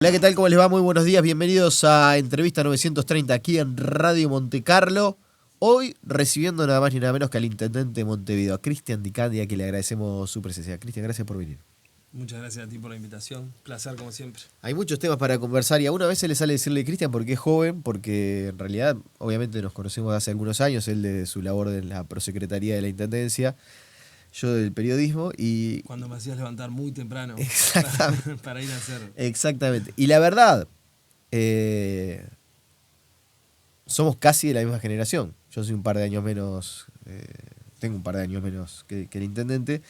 Hola, ¿qué tal? ¿Cómo les va? Muy buenos días. Bienvenidos a Entrevista 930 aquí en Radio Monte Carlo. Hoy recibiendo nada más ni nada menos que al intendente de Montevideo, a Cristian Di Candia, que le agradecemos su presencia. Cristian, gracias por venir. Muchas gracias a ti por la invitación. Placer como siempre. Hay muchos temas para conversar y a una vez se le sale decirle Cristian porque es joven, porque en realidad obviamente nos conocemos hace algunos años, él de su labor en la prosecretaría de la Intendencia, yo del periodismo y... Cuando me hacías levantar muy temprano Exactamente. para ir a hacer. Exactamente. Y la verdad, somos casi de la misma generación. Yo soy un par de años menos, tengo un par de años menos que el intendente.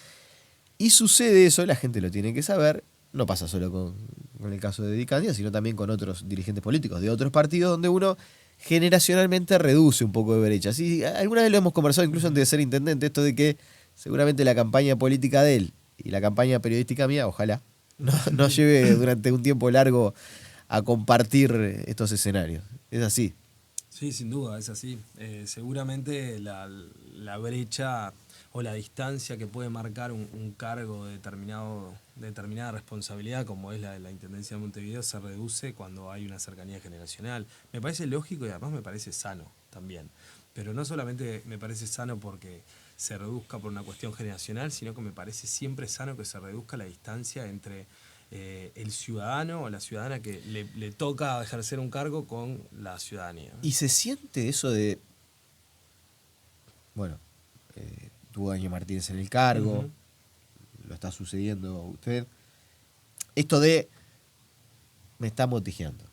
Y sucede eso, la gente lo tiene que saber. No pasa solo con el caso de Di Candia, sino también con otros dirigentes políticos de otros partidos donde uno generacionalmente reduce un poco de brechas. Y alguna vez lo hemos conversado incluso antes de ser intendente, esto de que seguramente la campaña política de él y la campaña periodística mía, ojalá, no lleve durante un tiempo largo a compartir estos escenarios. Es así. Sí, sin duda, es así. Seguramente la brecha o la distancia que puede marcar un cargo de determinada responsabilidad, como es la de la Intendencia de Montevideo, se reduce cuando hay una cercanía generacional. Me parece lógico y además me parece sano también. Pero no solamente me parece sano porque se reduzca por una cuestión generacional, sino que me parece siempre sano que se reduzca la distancia entre el ciudadano o la ciudadana que le toca ejercer un cargo con la ciudadanía. Y se siente eso de, bueno, tuvo a Daniel Martínez en el cargo, lo está sucediendo a usted. Esto de, me está motijeando.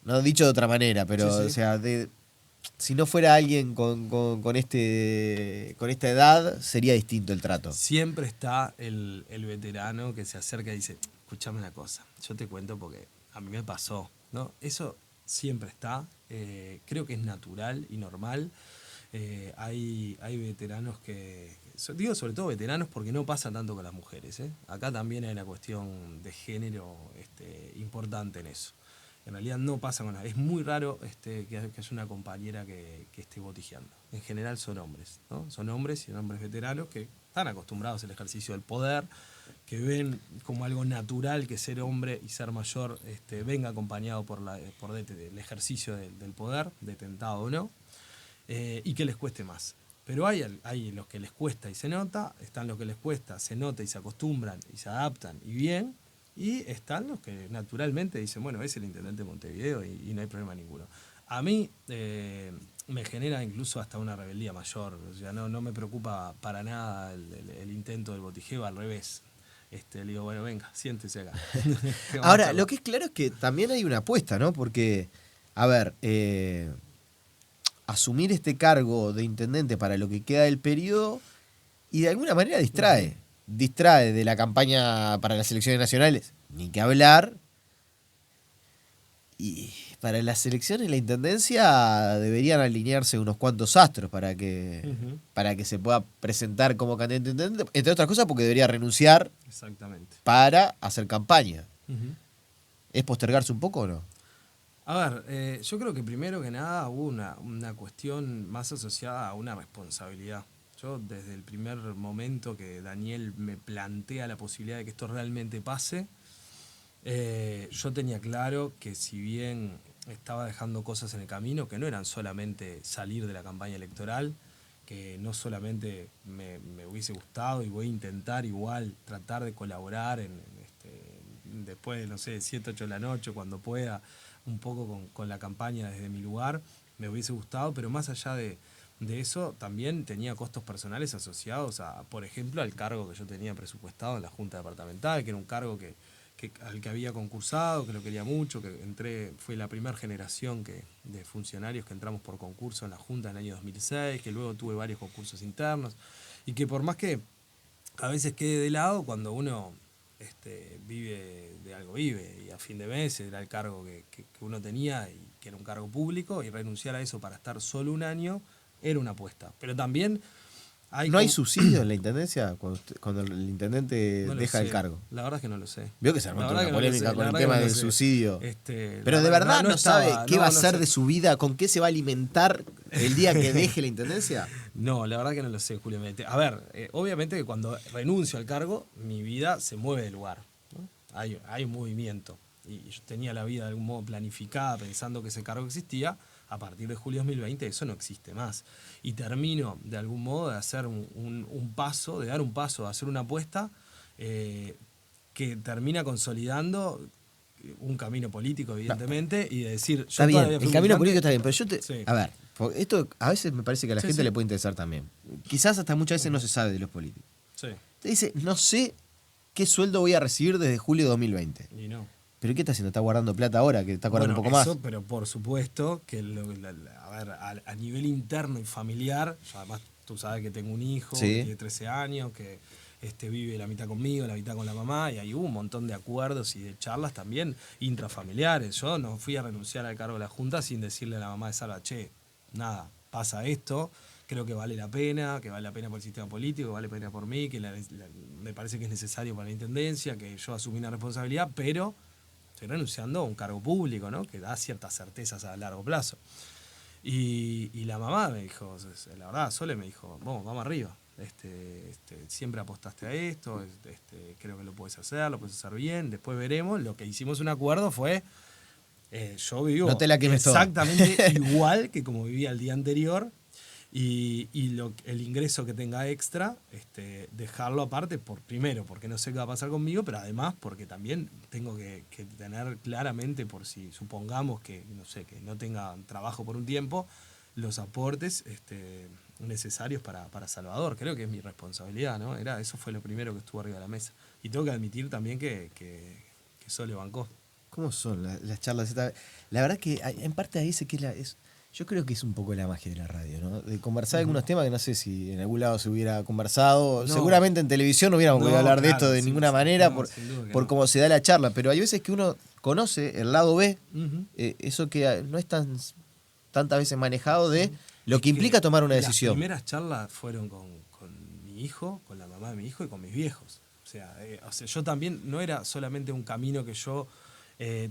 No dicho de otra manera, pero, Sí, sí. o sea, si no fuera alguien con esta edad, sería distinto el trato. Siempre está el veterano que se acerca y dice, escuchame una cosa, yo te cuento porque a mí me pasó, ¿no? Eso siempre está, creo que es natural y normal. Hay veteranos digo sobre todo veteranos porque no pasa tanto con las mujeres, ¿eh? Acá también hay una cuestión de género importante en eso. En realidad no pasa con es muy raro que haya una compañera que esté botijeando. En general son hombres, ¿no? Son hombres y hombres veteranos que están acostumbrados al ejercicio del poder, que ven como algo natural que ser hombre y ser mayor venga acompañado por el ejercicio del poder, detentado o no, y que les cueste más. Pero hay los que les cuesta y se nota, están los que les cuesta, se nota y se acostumbran y se adaptan y bien, y están los que naturalmente dicen, bueno, es el intendente de Montevideo y no hay problema ninguno. A mí me genera incluso hasta una rebeldía mayor, o sea, no me preocupa para nada el intento del botijeo, al revés. Le digo, bueno, venga, siéntese acá. Ahora, lo que es claro es que también hay una apuesta, ¿no? Porque, a ver, asumir este cargo de intendente para lo que queda del periodo y de alguna manera distrae. Distrae de la campaña para las elecciones nacionales, ni que hablar. Y para las elecciones, la intendencia deberían alinearse unos cuantos astros para que se pueda presentar como candidato a intendente, entre otras cosas porque debería renunciar. Exactamente. Para hacer campaña. ¿Es postergarse un poco o no? A ver, yo creo que primero que nada hubo una cuestión más asociada a una responsabilidad. Yo desde el primer momento que Daniel me plantea la posibilidad de que esto realmente pase, yo tenía claro que si bien estaba dejando cosas en el camino, que no eran solamente salir de la campaña electoral, que no solamente me hubiese gustado y voy a intentar igual tratar de colaborar después de, no sé, 7, 8 de la noche, cuando pueda, un poco con la campaña desde mi lugar, me hubiese gustado, pero más allá de eso, también tenía costos personales asociados por ejemplo, al cargo que yo tenía presupuestado en la Junta Departamental, que era un cargo al que había concursado, que lo quería mucho, fue la primera generación de funcionarios que entramos por concurso en la Junta en el año 2006, que luego tuve varios concursos internos, y que por más que a veces quede de lado, cuando uno vive de algo vive, y a fin de mes era el cargo que uno tenía, y que era un cargo público, y renunciar a eso para estar solo un año era una apuesta. Pero también ¿No hay subsidio en la intendencia cuando el intendente no lo deja el sé. cargo? La verdad es que no lo sé. Vio que se armó La toda verdad una que no lo polémica sé. con La el verdad que tema no lo del sé. subsidio. Pero La de verdad no sabe estaba, qué va a no hacer sé. de su vida, con qué se va a alimentar el día que deje la intendencia. No, la verdad que no lo sé, Julio. A ver, obviamente que cuando renuncio al cargo, mi vida se mueve de lugar, ¿no? Hay un movimiento. y yo tenía la vida de algún modo planificada pensando que ese cargo existía, a partir de julio de 2020 eso no existe más. Y termino de algún modo de hacer un paso, de dar un paso, de hacer una apuesta que termina consolidando un camino político, evidentemente, y de decir, yo Está bien, todavía fui el camino militante. político está bien, pero yo te... Sí. A ver, esto a veces me parece que a la Sí, gente sí. le puede interesar también. Quizás hasta muchas veces no se sabe de los políticos. Sí, Te dice, no sé qué sueldo voy a recibir desde julio de 2020. y no. ¿Pero qué está haciendo? ¿Está guardando plata ahora? ¿Que está guardando un poco eso, más? pero por supuesto que a ver, a nivel interno y familiar, yo además tú sabes que tengo un hijo Sí. que tiene 13 años, que vive la mitad conmigo, la mitad con la mamá, y ahí hubo un montón de acuerdos y de charlas también intrafamiliares. Yo no fui a renunciar al cargo de la Junta sin decirle a la mamá de Salva, che, nada, pasa esto, creo que vale la pena por el sistema político, que vale la pena por mí, que me parece que es necesario para la Intendencia, que yo asumí una responsabilidad, pero estoy renunciando a un cargo público, ¿no? Que da ciertas certezas a largo plazo. Y la mamá me dijo, la verdad, Sole me dijo, vamos arriba. Siempre apostaste a esto, creo que lo puedes hacer bien, después veremos. Lo que hicimos un acuerdo fue, yo vivo No te la quemes toda. exactamente igual que como vivía el día anterior, y el ingreso que tenga extra, dejarlo aparte, primero, porque no sé qué va a pasar conmigo, pero además porque también tengo que tener claramente, por si supongamos que no tenga trabajo por un tiempo, los aportes necesarios para Salvador. Creo que es mi responsabilidad, ¿no? Eso fue lo primero que estuvo arriba de la mesa. Y tengo que admitir también que Sole bancó. ¿Cómo son las charlas? La verdad que en parte ahí yo creo que es un poco la magia de la radio, ¿no? De conversar algunos temas que no sé si en algún lado se hubiera conversado. No. Seguramente en televisión no hubiéramos podido hablar de esto de ninguna manera sin duda que por no. cómo se da la charla, pero hay veces que uno conoce el lado B, Ujú. eso que no es tantas veces manejado de lo Es que implica tomar una Las decisión. primeras charlas fueron con mi hijo, con la mamá de mi hijo y con mis viejos. O sea, yo también no era solamente un camino que yo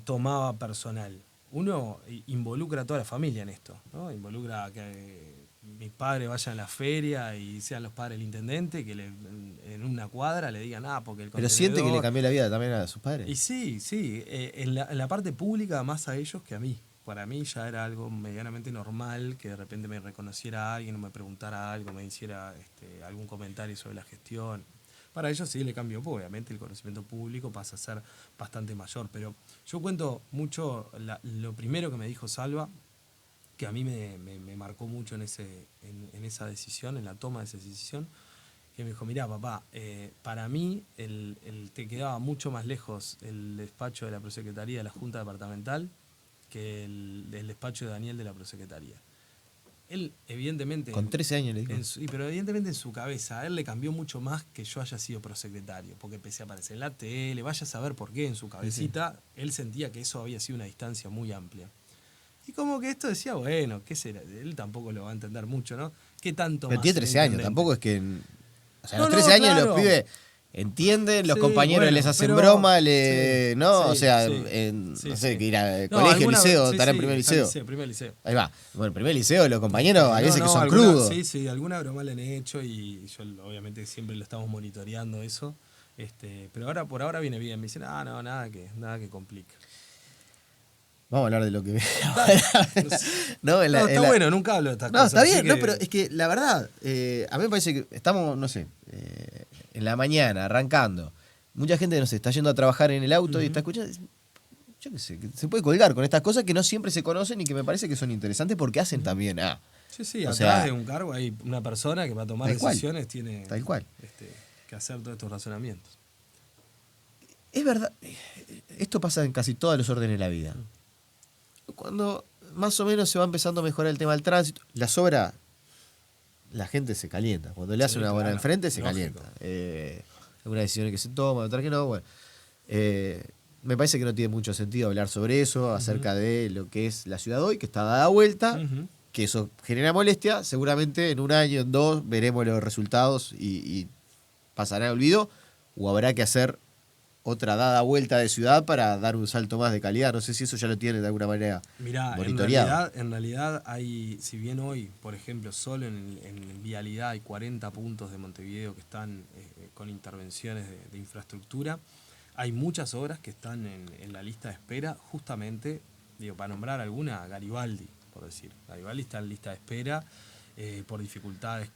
tomaba personal. Uno involucra a toda la familia en esto, ¿no? Involucra a que mis padres vayan a la feria y sean los padres del intendente, que en una cuadra le digan, porque el Pero siente que le contenedor. cambió la vida también a sus padres. Y sí, en la parte pública más a ellos que a mí. Para mí ya era algo medianamente normal que de repente me reconociera alguien o me preguntara algo, me hiciera algún comentario sobre la gestión. Para ellos sí le cambió, porque obviamente el conocimiento público pasa a ser bastante mayor. Pero yo cuento mucho lo primero que me dijo Salva, que a mí me marcó mucho en esa decisión, en la toma de esa decisión, que me dijo, mirá papá, para mí te quedaba mucho más lejos el despacho de la prosecretaría de la Junta Departamental que el despacho de Daniel de la prosecretaría. Él, evidentemente... Con 13 años le digo. Pero evidentemente en su cabeza, a él le cambió mucho más que yo haya sido prosecretario, porque empecé a aparecer en la tele, vaya a saber por qué en su cabecita, él sentía que eso había sido una distancia muy amplia. Y como que esto decía, bueno, ¿qué será? Él tampoco lo va a entender mucho, ¿no? ¿Qué tanto Pero más? tiene el 13 años, intendente? tampoco es que... O sea, a los No, 13 años claro. los pibes entienden, los Sí, compañeros bueno, les hacen pero- broma, sí, ¿no? sí, o sea, sí, no sí, sé, sí. que ir a No, colegio, alguna liceo, vez- estar en primer liceo. Primer liceo. Ahí va. Bueno, primer liceo, los compañeros, hay veces que son alguna- crudos. Sí, alguna broma le han hecho y yo obviamente siempre lo estamos monitoreando eso. Pero por ahora viene bien. Me dicen, no, nada que complique. Vamos a hablar de lo que... No, En la- está en la- bueno, nunca hablo de estas No, cosas. está así bien, que- no, pero es que la verdad, a mí me parece que estamos, no sé, en la mañana, arrancando. Mucha gente, no sé, está yendo a trabajar en el auto y está escuchando. Yo qué sé, que se puede colgar con estas cosas que no siempre se conocen y que me parece que son interesantes porque hacen también Sí, o atrás sea, de un cargo hay una persona que va a tomar tal cual, decisiones, tiene tal cual. que hacer todos estos razonamientos. Es verdad, esto pasa en casi todos los órdenes de la vida. Cuando más o menos se va empezando a mejorar el tema del tránsito, las obras, la gente se calienta. Cuando le hace Sí, una obra claro, enfrente, se lógico. calienta. Algunas decisiones que se toman, otras que no. Bueno, me parece que no tiene mucho sentido hablar sobre eso, acerca de lo que es la ciudad hoy, que está dada vuelta, Ujú. que eso genera molestia. Seguramente en un año, en dos, veremos los resultados y pasará al olvido, o habrá que hacer otra dada vuelta de ciudad para dar un salto más de calidad. No sé si eso ya lo tiene de alguna manera Mirá, monitoreado. en realidad hay, si bien hoy, por ejemplo, solo en vialidad hay 40 puntos de Montevideo que están con intervenciones de infraestructura, Hay muchas obras que están en la lista de espera, justamente, digo, para nombrar alguna, Garibaldi, por decir. Garibaldi está en lista de espera por dificultades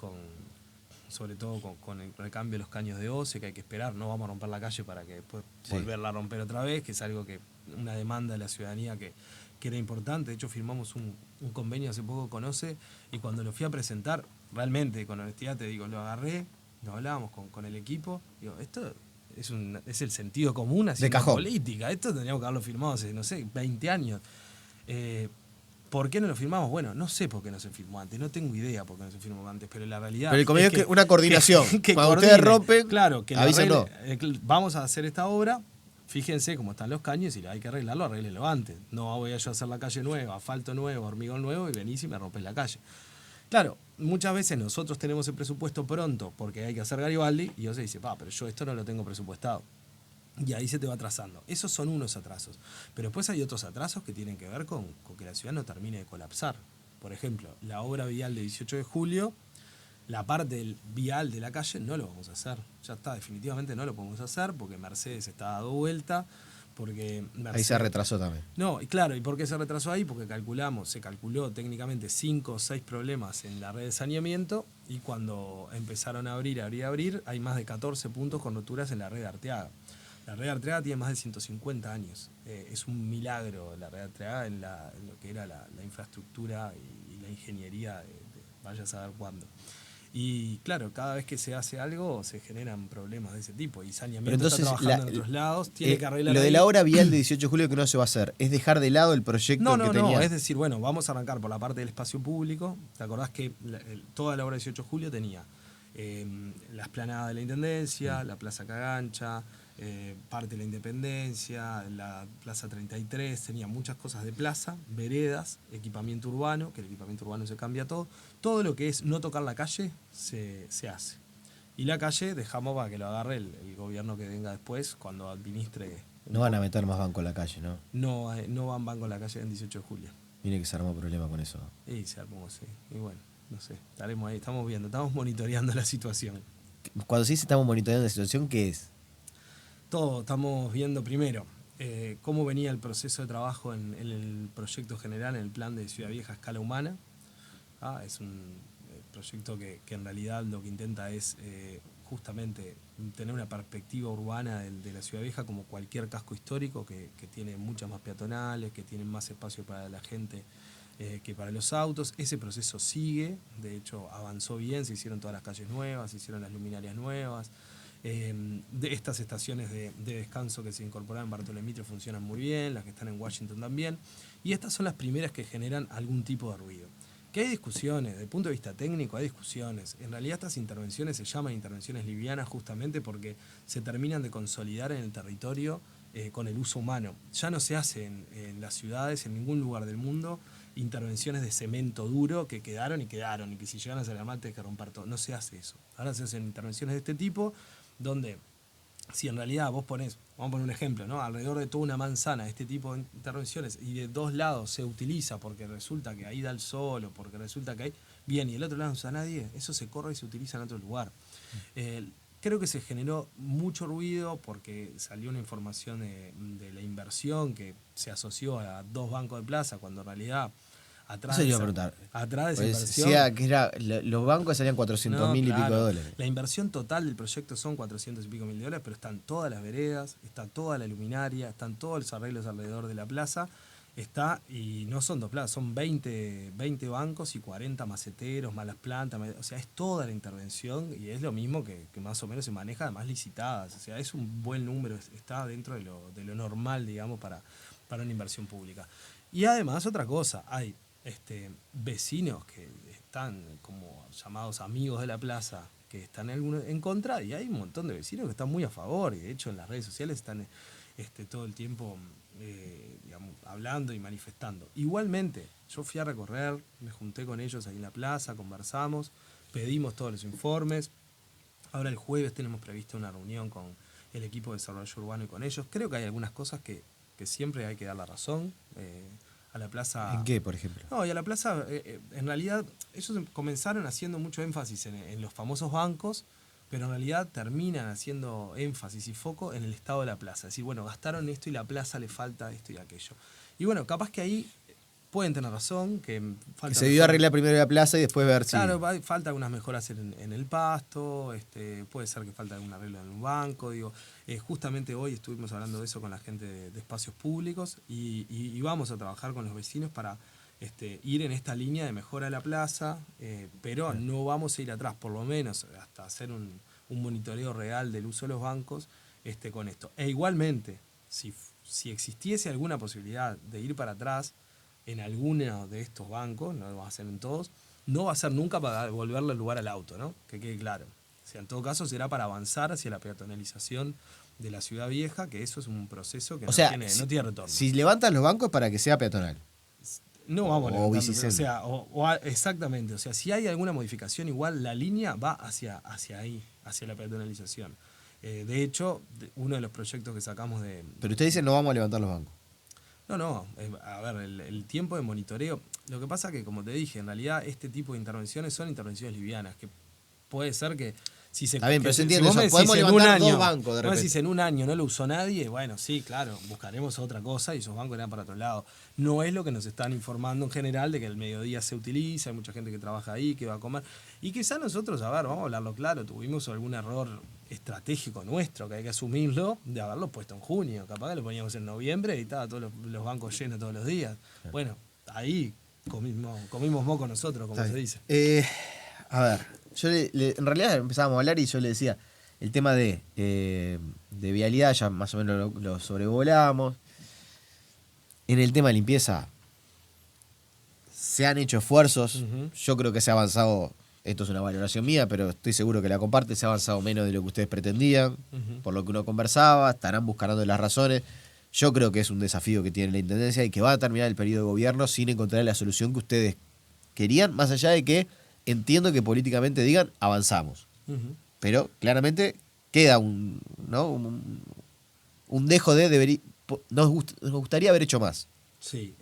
sobre todo con el recambio de los caños de OCE, que hay que esperar, no vamos a romper la calle para que después volverla a romper otra vez, que es algo que, una demanda de la ciudadanía que era importante. De hecho, firmamos un convenio hace poco con OCE, y cuando lo fui a presentar, realmente, con honestidad te digo, lo agarré, lo hablábamos con el equipo, digo, esto es el sentido común haciendo política, esto tendríamos que haberlo firmado hace, no sé, 20 años. ¿Por qué no lo firmamos? Bueno, no sé por qué no se firmó antes, no tengo idea por qué no se firmó antes, pero la realidad... Pero el convenio es que una coordinación. Que cuando ustedes rompen, claro, que avísenlo. Vamos a hacer esta obra, fíjense cómo están los caños, y si hay que arreglarlo, arréglenlo antes. No voy a yo a hacer la calle nueva, asfalto nuevo, hormigón nuevo, y venís y me rompes la calle. Claro, muchas veces nosotros tenemos el presupuesto pronto porque hay que hacer Garibaldi, y se dice, pero yo esto no lo tengo presupuestado. Y ahí se te va atrasando. Esos son unos atrasos. Pero después hay otros atrasos que tienen que ver con que la ciudad no termine de colapsar. Por ejemplo, la obra vial de 18 de julio, la parte del vial de la calle no lo vamos a hacer. Ya está, definitivamente no lo podemos hacer porque Mercedes está dando vuelta. Porque Mercedes, ahí se retrasó también. No, y claro, ¿y por qué se retrasó ahí? Porque se calculó técnicamente 5 o 6 problemas en la red de saneamiento, y cuando empezaron a abrir, hay más de 14 puntos con roturas en la red de Arteaga. La red de Arteaga tiene más de 150 años. Es un milagro la red de Arteaga en lo que era la infraestructura y la ingeniería, vaya a saber cuándo. Y claro, cada vez que se hace algo se generan problemas de ese tipo. Y saneamiento está trabajando en otros lados, tiene que arreglar. Lo de la obra vial de 18 de julio que no se va a hacer, ¿es dejar de lado el proyecto que tenía? No, es decir, bueno, vamos a arrancar por la parte del espacio público. ¿Te acordás que toda la obra de 18 de julio tenía la explanada de la Intendencia, la Plaza Cagancha, parte de la Independencia, la Plaza 33, tenía muchas cosas de plaza, veredas, equipamiento urbano, que el equipamiento urbano se cambia todo lo que es no tocar la calle se hace. Y la calle dejamos para que lo agarre el gobierno que venga después, cuando administre. No van a meter más banco en la calle, ¿no? No van banco en la calle en 18 de julio. Mire que se armó problema con eso. Y se armó, sí. Y bueno, no sé, estaremos ahí, estamos viendo, estamos monitoreando la situación. Cuando se dice estamos monitoreando la situación, ¿qué es? Todo, estamos viendo primero cómo venía el proceso de trabajo en el proyecto general, en el plan de Ciudad Vieja a escala humana. Es un proyecto que en realidad lo que intenta es justamente tener una perspectiva urbana de la Ciudad Vieja como cualquier casco histórico que tiene muchas más peatonales, que tiene más espacio para la gente que para los autos. Ese proceso sigue, de hecho avanzó bien, se hicieron todas las calles nuevas, se hicieron las luminarias nuevas. De estas estaciones de descanso que se incorporaron en Bartolomitio funcionan muy bien, las que están en Washington también, y estas son las primeras que generan algún tipo de ruido. Que hay discusiones, desde el punto de vista técnico hay discusiones. En realidad estas intervenciones se llaman intervenciones livianas justamente porque se terminan de consolidar en el territorio con el uso humano. Ya no se hace en las ciudades, en ningún lugar del mundo, intervenciones de cemento duro que quedaron, y que si llegan a salir mal hay que romper todo. No se hace eso. Ahora se hacen intervenciones de este tipo, donde si en realidad vos ponés, vamos a poner un ejemplo, ¿no? Alrededor de toda una manzana, este tipo de intervenciones, y de dos lados se utiliza porque resulta que ahí da el sol, o porque resulta que hay, bien, y del otro lado no usa nadie, eso se corre y se utiliza en otro lugar. Creo que se generó mucho ruido porque salió una información de la inversión que se asoció a 2 bancos de plaza, cuando en realidad atrás de esa inversión, decía que los bancos salían 400.000 y pico de dólares. La inversión total del proyecto son 400 y pico mil dólares, pero están todas las veredas, está toda la luminaria, están todos los arreglos alrededor de la plaza, y no son 2 plazas, son 20 bancos y 40 maceteros, más las plantas, o sea, es toda la intervención, y es lo mismo que más o menos se maneja, además licitadas, o sea, es un buen número, está dentro de lo normal, digamos, para una inversión pública. Y además, otra cosa, hay vecinos que están como llamados amigos de la plaza, que están en contra, y hay un montón de vecinos que están muy a favor, y de hecho en las redes sociales están todo el tiempo digamos, hablando y manifestando. Igualmente, yo fui a recorrer, me junté con ellos ahí en la plaza, conversamos, pedimos todos los informes. Ahora el jueves tenemos previsto una reunión con el equipo de desarrollo urbano y con ellos. Creo que hay algunas cosas que siempre hay que dar la razón. A la plaza... ¿En qué, por ejemplo? No, y a la plaza, en realidad, ellos comenzaron haciendo mucho énfasis en los famosos bancos, pero en realidad terminan haciendo énfasis y foco en el estado de la plaza. Es decir, bueno, gastaron esto y la plaza le falta esto y aquello. Y bueno, capaz que ahí pueden tener razón, que falta Que se debió arreglar primero la plaza y después ver si... Claro, falta algunas mejoras en el pasto, puede ser que falta algún arreglo en un banco, digo. Justamente hoy estuvimos hablando de eso con la gente de espacios públicos y vamos a trabajar con los vecinos para ir en esta línea de mejora de la plaza, pero no vamos a ir atrás, por lo menos hasta hacer un monitoreo real del uso de los bancos con esto. E igualmente, si existiese alguna posibilidad de ir para atrás en alguno de estos bancos, no lo vamos a hacer en todos, no va a ser nunca para devolverle el lugar al auto, ¿no? Que quede claro. O sea, en todo caso será para avanzar hacia la peatonalización de la ciudad vieja, que eso es un proceso que no tiene retorno. Si levantan los bancos es para que sea peatonal. No vamos a levantar. Exactamente. O sea, si hay alguna modificación, igual la línea va hacia ahí, hacia la peatonalización. De hecho, uno de los proyectos que sacamos de... Pero usted dice no vamos a levantar los bancos. No, a ver, el tiempo de monitoreo, lo que pasa que, como te dije, en realidad este tipo de intervenciones son intervenciones livianas, que puede ser que si se... Está bien, pero se entiende si eso, podemos levantar dos bancos de repente. Si en un año no lo usó nadie, bueno, sí, claro, buscaremos otra cosa y esos bancos irán para otro lado. No es lo que nos están informando en general de que el mediodía se utiliza, hay mucha gente que trabaja ahí, que va a comer. Y quizá nosotros, a ver, vamos a hablarlo claro, tuvimos algún error estratégico nuestro, que hay que asumirlo, de haberlo puesto en junio. Capaz que lo poníamos en noviembre y estaba todos los bancos llenos todos los días. Claro. Bueno, ahí comimos moco nosotros, como se dice. A ver, yo en realidad empezábamos a hablar y yo le decía, el tema de vialidad ya más o menos lo sobrevolamos. En el tema de limpieza se han hecho esfuerzos. Yo creo que se ha avanzado. Esto es una valoración mía, pero estoy seguro que la comparte. Se ha avanzado menos de lo que ustedes pretendían, por lo que uno conversaba. Estarán buscando las razones. Yo creo que es un desafío que tiene la Intendencia y que va a terminar el periodo de gobierno sin encontrar la solución que ustedes querían, más allá de que entiendo que políticamente digan avanzamos. Pero claramente queda un dejo de nos gustaría haber hecho más. Sí,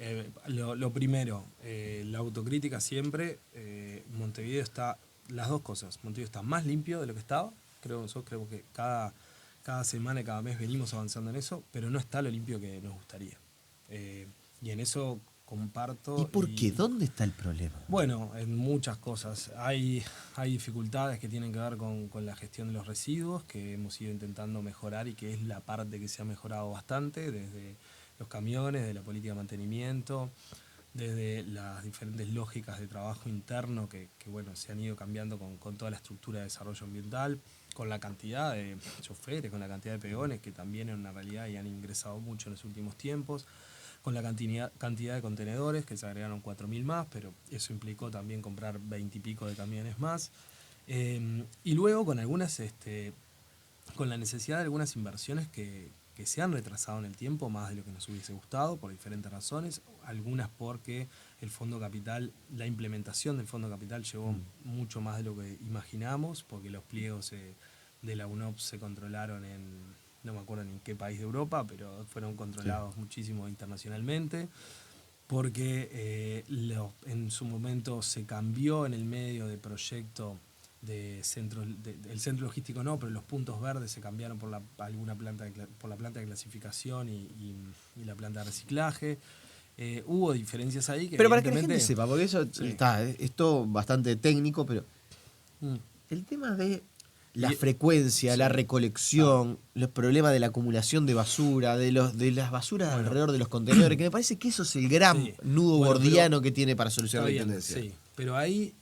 lo primero, la autocrítica siempre. Montevideo está, las dos cosas, Montevideo está más limpio de lo que estaba, creo que cada semana y cada mes venimos avanzando en eso, pero no está lo limpio que nos gustaría. Y en eso comparto. ¿Y por qué? ¿Dónde está el problema? Bueno, en muchas cosas. Hay dificultades que tienen que ver con la gestión de los residuos, que hemos ido intentando mejorar y que es la parte que se ha mejorado bastante, desde los camiones, de la política de mantenimiento, desde las diferentes lógicas de trabajo interno que bueno, se han ido cambiando con toda la estructura de desarrollo ambiental, con la cantidad de choferes, con la cantidad de peones, que también es una realidad y han ingresado mucho en los últimos tiempos, con la cantidad de contenedores, que se agregaron 4.000 más, pero eso implicó también comprar 20 y pico de camiones más. Y luego con algunas, con la necesidad de algunas inversiones que se han retrasado en el tiempo más de lo que nos hubiese gustado por diferentes razones, algunas porque el Fondo Capital, la implementación del Fondo Capital llevó mucho más de lo que imaginamos, porque los pliegos de la UNOPS se controlaron no me acuerdo en qué país de Europa, pero fueron controlados muchísimo internacionalmente, porque en su momento se cambió en el medio de proyecto el centro logístico no, pero los puntos verdes se cambiaron por la planta de clasificación y la planta de reciclaje. Hubo diferencias ahí que pero para que la gente sepa, porque eso es todo bastante técnico, pero el tema de la frecuencia, la recolección, los problemas de la acumulación de basura, de las basuras alrededor de los contenedores, que me parece que eso es el gran nudo gordiano que tiene para solucionar la Intendencia. Sí, pero ahí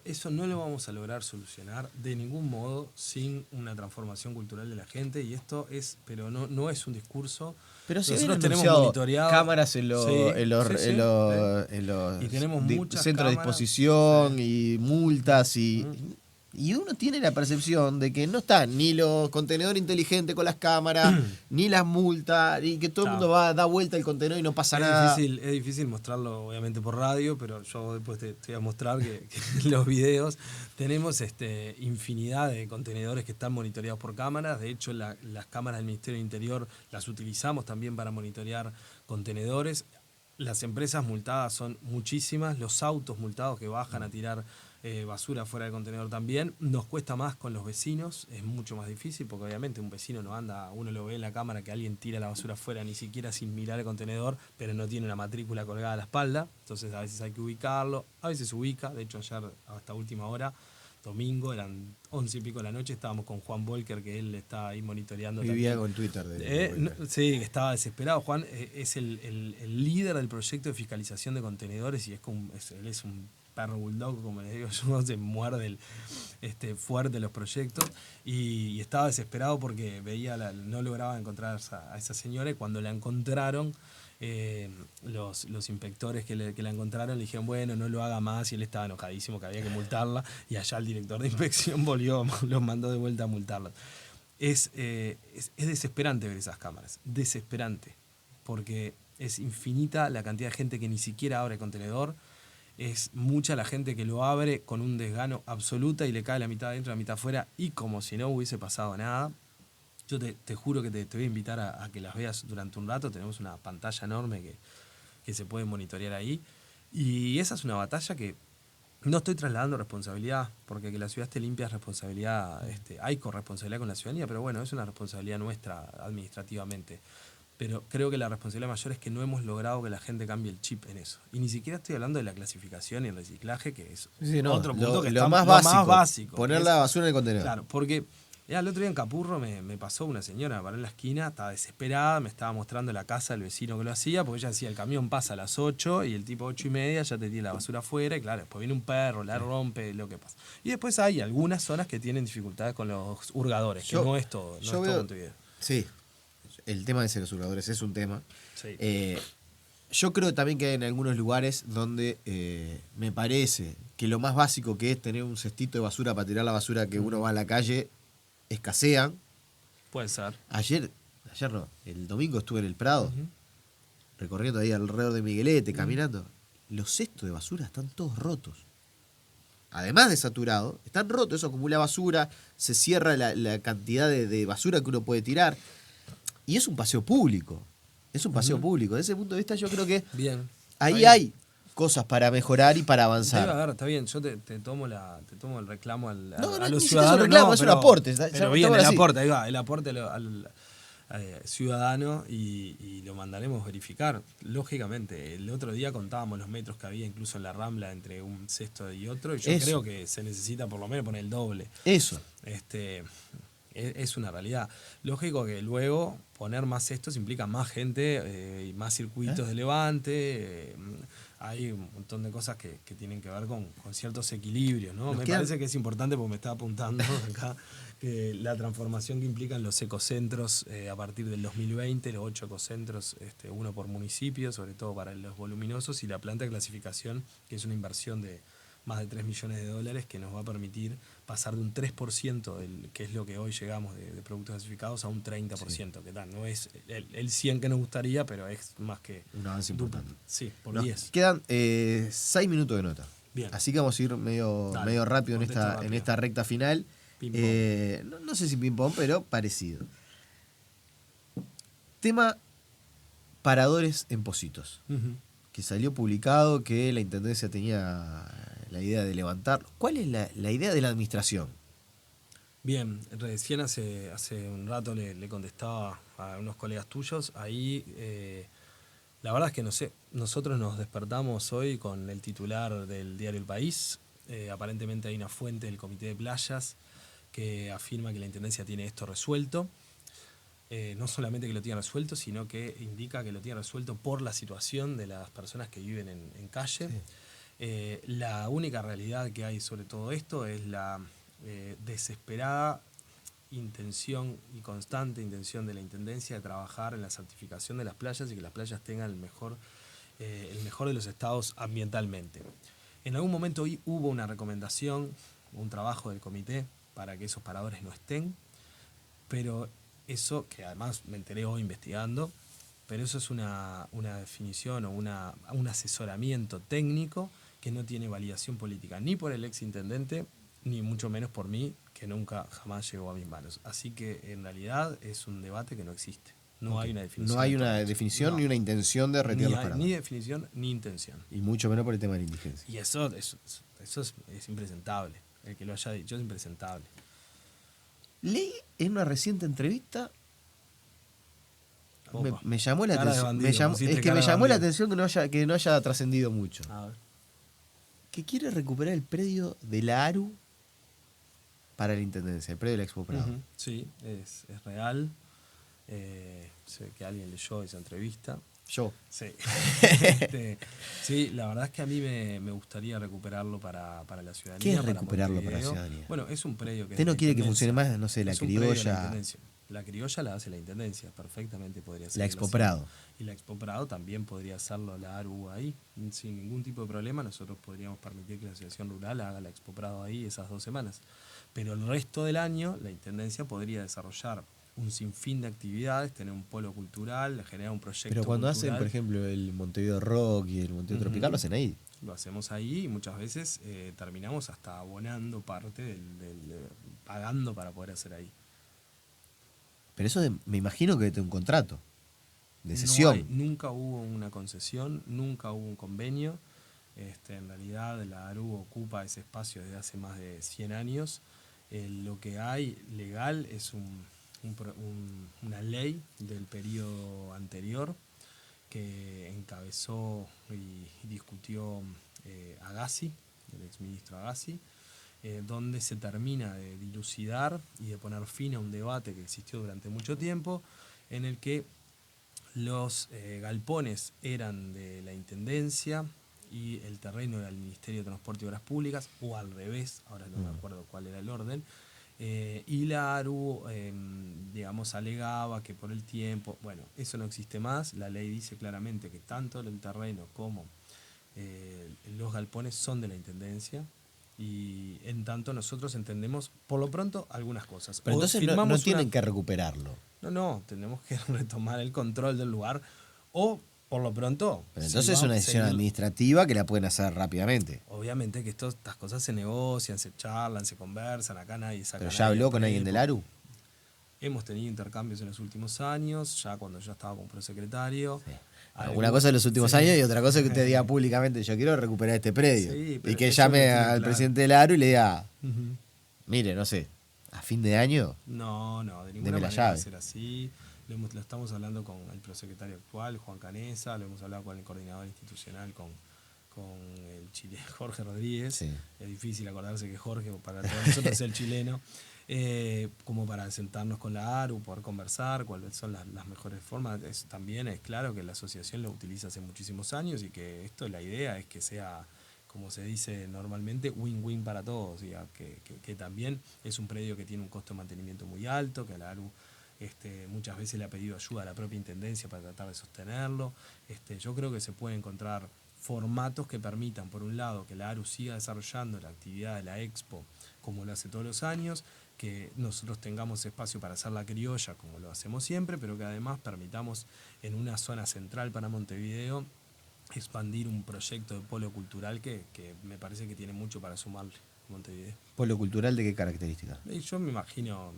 eso no lo vamos a lograr solucionar de ningún modo sin una transformación cultural de la gente, y esto pero no es un discurso. Pero si nosotros tenemos monitoreado cámaras en los y tenemos muchas centros de disposición y multas y uno tiene la percepción de que no están ni los contenedores inteligentes con las cámaras, ni las multas, y que todo el mundo da vuelta el contenedor y no pasa nada. Es difícil mostrarlo, obviamente, por radio, pero yo después te voy a mostrar que en los videos tenemos infinidad de contenedores que están monitoreados por cámaras. De hecho, las cámaras del Ministerio del Interior las utilizamos también para monitorear contenedores. Las empresas multadas son muchísimas, los autos multados que bajan a tirar basura fuera del contenedor también. Nos cuesta más con los vecinos, es mucho más difícil porque obviamente un vecino no anda, uno lo ve en la cámara que alguien tira la basura afuera ni siquiera sin mirar el contenedor, pero no tiene una matrícula colgada a la espalda, entonces a veces hay que ubicarlo, a veces se ubica, de hecho ayer hasta última hora, domingo, eran 11 y pico de la noche, estábamos con Juan Volker, que él está ahí monitoreando Vivía también. con Twitter. De Sí, estaba desesperado. Juan es el líder del proyecto de fiscalización de contenedores y él es un perro bulldog, como les digo yo, se muerde fuerte los proyectos y estaba desesperado porque no lograba encontrar a esa señora y cuando la encontraron, los inspectores que la encontraron le dijeron, bueno, no lo haga más y él estaba enojadísimo que había que multarla y allá el director de inspección los mandó de vuelta a multarla. Es desesperante ver esas cámaras, desesperante, porque es infinita la cantidad de gente que ni siquiera abre el contenedor, es mucha la gente que lo abre con un desgano absoluta y le cae la mitad adentro, la mitad afuera y como si no hubiese pasado nada. Yo te juro que te voy a invitar a que las veas durante un rato, tenemos una pantalla enorme que se puede monitorear ahí y esa es una batalla que no estoy trasladando responsabilidad, porque que la ciudad esté limpia es responsabilidad, hay corresponsabilidad con la ciudadanía, pero bueno, es una responsabilidad nuestra administrativamente. Pero creo que la responsabilidad mayor es que no hemos logrado que la gente cambie el chip en eso. Y ni siquiera estoy hablando de la clasificación y el reciclaje, que es otro punto que está más básico. Poner la basura en el contenedor. Claro, porque el otro día en Capurro me pasó una señora, paró en la esquina, estaba desesperada, me estaba mostrando la casa del vecino que lo hacía, porque ella decía, el camión pasa a las 8 y el tipo 8:30 ya te tiene la basura afuera, y claro, después viene un perro, la rompe, lo que pasa. Y después hay algunas zonas que tienen dificultades con los hurgadores, que no es todo, no es todo Montevideo. Sí, el tema de los hurgadores es un tema. Sí. Yo creo también que hay en algunos lugares donde me parece que lo más básico que es tener un cestito de basura para tirar la basura que uno va a la calle, escasean. Puede ser. Ayer no, el domingo estuve en el Prado, recorriendo ahí alrededor de Miguelete, caminando. Los cestos de basura están todos rotos. Además de saturado, están rotos, eso acumula basura, se cierra la cantidad de basura que uno puede tirar. Y es un paseo público. Es un paseo público. Desde ese punto de vista yo creo que bien. Ahí hay cosas para mejorar y para avanzar. A ver, está bien, yo te tomo el reclamo a no, los ni ciudadanos. Es un reclamo, es un aporte. Pero bien, el aporte, ahí va, el aporte al ciudadano y lo mandaremos verificar. Lógicamente, el otro día contábamos los metros que había incluso en la Rambla entre un cesto y otro, y yo creo que se necesita por lo menos poner el doble. Eso. Es una realidad. Lógico que luego poner más cestos implica más gente y más circuitos de levante. Hay un montón de cosas que tienen que ver con ciertos equilibrios, ¿no? Me parece que es importante porque me está apuntando acá que la transformación que implican los ecocentros a partir del 2020, los 8 ecocentros, uno por municipio, sobre todo para los voluminosos, y la planta de clasificación, que es una inversión de más de $3 millones que nos va a permitir pasar de un 3%, que es lo que hoy llegamos de productos clasificados, a un 30%, sí. Que tal, no es el 100 que nos gustaría, pero es más que un avance importante. Sí, por 10. Quedan 6 minutos de nota. Bien. Así que vamos a ir medio rápido en esta recta final. No sé si ping-pong, pero parecido. Tema paradores en Pocitos. Que salió publicado que la Intendencia tenía la idea de levantar. ¿Cuál es la idea de la administración? Bien, recién hace un rato le contestaba a unos colegas tuyos. Ahí, la verdad es que no sé. Nosotros nos despertamos hoy con el titular del diario El País. Aparentemente hay una fuente del Comité de Playas que afirma que la Intendencia tiene esto resuelto. No solamente que lo tiene resuelto, sino que indica que lo tiene resuelto por la situación de las personas que viven en calle. Sí. La única realidad que hay sobre todo esto es la desesperada intención y constante intención de la Intendencia de trabajar en la certificación de las playas y que las playas tengan el mejor de los estados ambientalmente. En algún momento hoy hubo una recomendación, un trabajo del comité para que esos paradores no estén, pero eso, que además me enteré hoy investigando, pero eso es una definición o un asesoramiento técnico que no tiene validación política, ni por el exintendente, ni mucho menos por mí, que nunca jamás llegó a mis manos. Así que en realidad es un debate que no existe. No Ok. hay una definición. No hay en una torno a eso. definición No. ni una intención de retirar Ni, los parámetros. ni definición ni intención. Y mucho menos por el tema de la indigencia. Y eso es impresentable. El que lo haya dicho es impresentable. Leí en una reciente entrevista, Opa. me llamó la Cara de atención. bandido, pusiste Es que cara me de llamó la bandido. atención que no haya trascendido mucho. A ver. Que quiere recuperar el predio de la ARU para la intendencia, el predio de la Expo Prado. Ujú. Sí, es real. Se ve que alguien leyó esa entrevista. Yo. Sí. Sí, la verdad es que a mí me gustaría recuperarlo para la ciudadanía. ¿Qué es para recuperarlo para la Montevideo. ciudadanía? Bueno, es un predio que ¿Usted es de no la quiere que Intendencia. funcione más, no sé, la Es un predio de la criolla, Intendencia. La criolla la hace la Intendencia, perfectamente podría ser. la Expo Prado? Y la Expo Prado también podría hacerlo la ARU ahí, sin ningún tipo de problema. Nosotros podríamos permitir que la Asociación Rural haga la Expo Prado ahí esas 2 semanas. Pero el resto del año la Intendencia podría desarrollar un sinfín de actividades, tener un polo cultural, generar un proyecto Pero cuando cultural. hacen, por ejemplo, el Montevideo Rock y el Montevideo Tropical, lo hacen ahí. Lo hacemos ahí y muchas veces terminamos hasta abonando parte pagando para poder hacer ahí. Pero eso me imagino que tiene un contrato de No cesión. hay- nunca hubo una concesión, nunca hubo un convenio. En realidad la ARU ocupa ese espacio desde hace más de 100 años. Lo que hay legal es una ley del periodo anterior que encabezó y discutió Agassi, el exministro Agassi, donde se termina de dilucidar y de poner fin a un debate que existió durante mucho tiempo, en el que los galpones eran de la Intendencia y el terreno era del Ministerio de Transporte y Obras Públicas, o al revés, ahora no me acuerdo cuál era el orden. Y la ARU, digamos, alegaba que por el tiempo, bueno, eso no existe más. La ley dice claramente que tanto el terreno como los galpones son de la Intendencia. Y en tanto nosotros entendemos, por lo pronto, algunas cosas. Pero O entonces no firmamos tienen una- que recuperarlo. No, tenemos que retomar el control del lugar. O, por lo pronto... Pero si entonces es va- una decisión seguir- administrativa que la pueden hacer rápidamente. Obviamente que estas cosas se negocian, se charlan, se conversan. Acá nadie saca Pero a ya nadie habló del con alguien del predio. ARU. Hemos tenido intercambios en los últimos años, ya cuando yo estaba como prosecretario. Una cosa en los últimos Sí. años y otra cosa es que usted diga públicamente, yo quiero recuperar este predio. Sí, Y pero que eso llame lo tiene al claro. presidente del ARU y le diga, Ujú. mire, no sé, a fin de año, No, de ninguna Deme la manera llave. va a ser así. Lo estamos hablando con el prosecretario actual, Juan Canesa, lo hemos hablado con el coordinador institucional, con el chileno Jorge Rodríguez. Sí. Es difícil acordarse que Jorge, para todos nosotros, es el chileno. Como para sentarnos con la ARU, poder conversar, cuáles son las mejores formas. También es claro que la asociación lo utiliza hace muchísimos años y que la idea es que sea, como se dice normalmente, win-win para todos. Que también es un predio que tiene un costo de mantenimiento muy alto, que a la ARU muchas veces le ha pedido ayuda a la propia Intendencia para tratar de sostenerlo. Yo creo que se pueden encontrar formatos que permitan, por un lado, que la ARU siga desarrollando la actividad de la Expo como lo hace todos los años, que nosotros tengamos espacio para hacer la criolla como lo hacemos siempre, pero que además permitamos en una zona central para Montevideo expandir un proyecto de polo cultural que me parece que tiene mucho para sumarle a Montevideo. ¿Polo cultural de qué característica? Y yo me imagino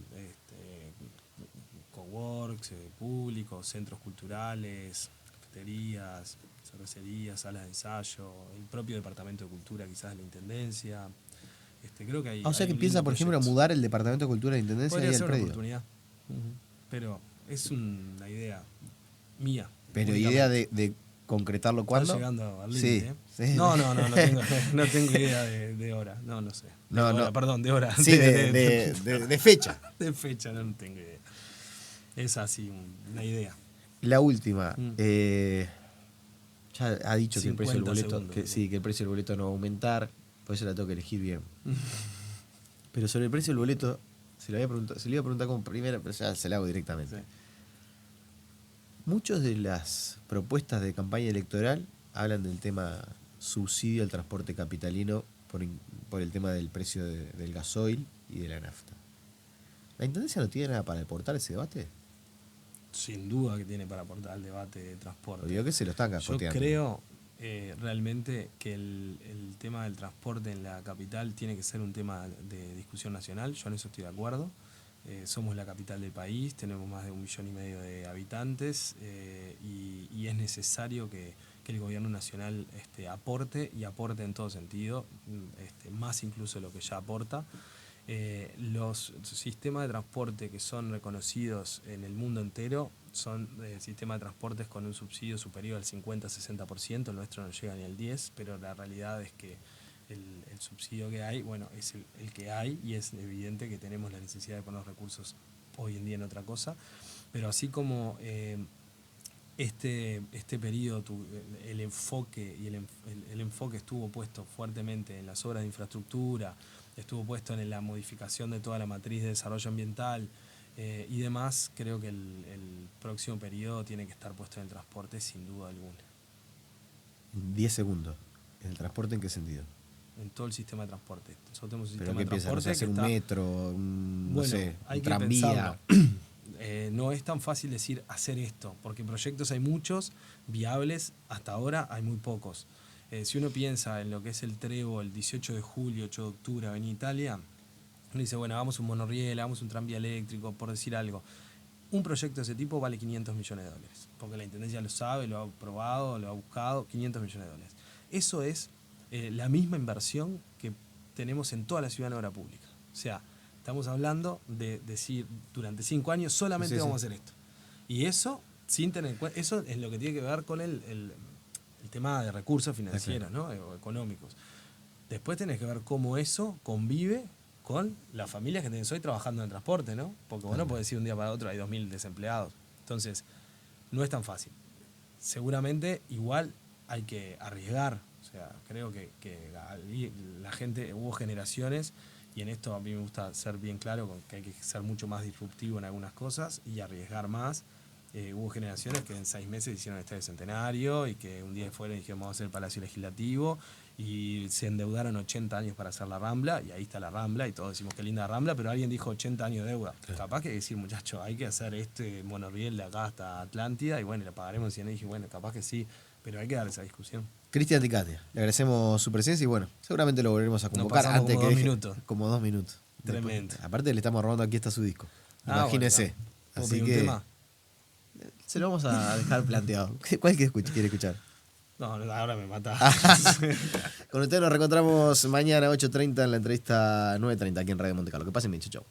coworks públicos, centros culturales, cafeterías, cervecerías, salas de ensayo, el propio departamento de cultura quizás de la Intendencia. Creo que hay, O sea hay que un piensa, lindo por ejemplo, proyecto. mudar el departamento de cultura de Intendencia Podría ahí ser al una predio. oportunidad. Pero es una idea mía. Pero únicamente. idea de concretarlo Está cuándo. llegando al Sí, límite, sí. No tengo idea de hora. No sé. De No, hora, no. perdón, de hora. Sí, de fecha. De fecha, no tengo idea. Es así, una idea. La última. Mm. Ya ha dicho que el precio del 50 boleto, segundos, que el precio del boleto no va a aumentar, por eso la tengo que elegir bien. Pero sobre el precio del boleto, se le iba a preguntar como primera, pero ya se la hago directamente. Sí. Muchas de las propuestas de campaña electoral hablan del tema subsidio al transporte capitalino por el tema del precio del gasoil y de la nafta. ¿La Intendencia no tiene nada para aportar ese debate? Sin duda que tiene para aportar al debate de transporte. Olvidó que se lo están Yo cajoteando. creo realmente que el tema del transporte en la capital tiene que ser un tema de discusión nacional. Yo en eso estoy de acuerdo. somos la capital del país, tenemos más de 1,5 millones de habitantes y es necesario que el gobierno nacional aporte y aporte en todo sentido, más incluso de lo que ya aporta. Los sistemas de transporte que son reconocidos en el mundo entero son sistemas de transportes con un subsidio superior al 50-60%, el nuestro no llega ni al 10%, pero la realidad es que el subsidio que hay, bueno, es el que hay y es evidente que tenemos la necesidad de poner recursos hoy en día en otra cosa, pero así como este periodo, el enfoque y el enfoque estuvo puesto fuertemente en las obras de infraestructura, estuvo puesto en la modificación de toda la matriz de desarrollo ambiental y demás, creo que el próximo periodo tiene que estar puesto en el transporte sin duda alguna. 10 segundos. ¿En el transporte en qué sentido? En todo el sistema de transporte. Nosotros tenemos un ¿Pero sistema qué de piensas? transporte ¿Hacer un metro, no sé, hay un que tranvía? No es tan fácil decir hacer esto, porque proyectos hay muchos, viables, hasta ahora hay muy pocos. Si uno piensa en lo que es el Trevo, el 18 de julio, 8 de octubre, Avenida Italia, uno dice, bueno, hagamos un monorriel, hagamos un tranvía eléctrico, por decir algo. Un proyecto de ese tipo vale $500 millones, porque la Intendencia lo sabe, lo ha probado, lo ha buscado, $500 millones. Eso es la misma inversión que tenemos en toda la ciudad en obra pública. O sea, estamos hablando de decir, durante 5 años solamente vamos a hacer esto. Y eso, sin tener en cuenta, eso es lo que tiene que ver con el tema de recursos financieros, ¿no? O económicos. Después tenés que ver cómo eso convive con las familias que tenés hoy trabajando en el transporte, ¿no? Porque vos no podés decir un día para otro hay 2.000 desempleados. Entonces, no es tan fácil. Seguramente igual hay que arriesgar. O sea, creo que la gente, hubo generaciones, y en esto a mí me gusta ser bien claro, que hay que ser mucho más disruptivo en algunas cosas y arriesgar más. Hubo generaciones que en 6 meses hicieron el Estadio Centenario y que un día fueron y dijeron vamos a hacer el Palacio Legislativo y se endeudaron 80 años para hacer la Rambla y ahí está la Rambla y todos decimos qué linda Rambla, pero alguien dijo 80 años de deuda. Claro. Capaz que decir, muchachos, hay que hacer este monorriel de acá hasta Atlántida y bueno, la pagaremos en 100 años. Y dije, bueno, capaz que sí, pero hay que dar esa discusión. Cristian Ticatia, le agradecemos su presencia y bueno, seguramente lo volveremos a convocar antes como que 2 minutos. Como 2 minutos. Tremendo. Después, aparte le estamos robando aquí está su disco. Imagínese. Bueno, así que un tema? Se lo vamos a dejar planteado. ¿Cuál quiere escuchar? No, ahora me mata. Con ustedes nos reencontramos mañana 8:30 en la entrevista 9:30 aquí en Radio Monte Carlo. Que pasen bien, chau.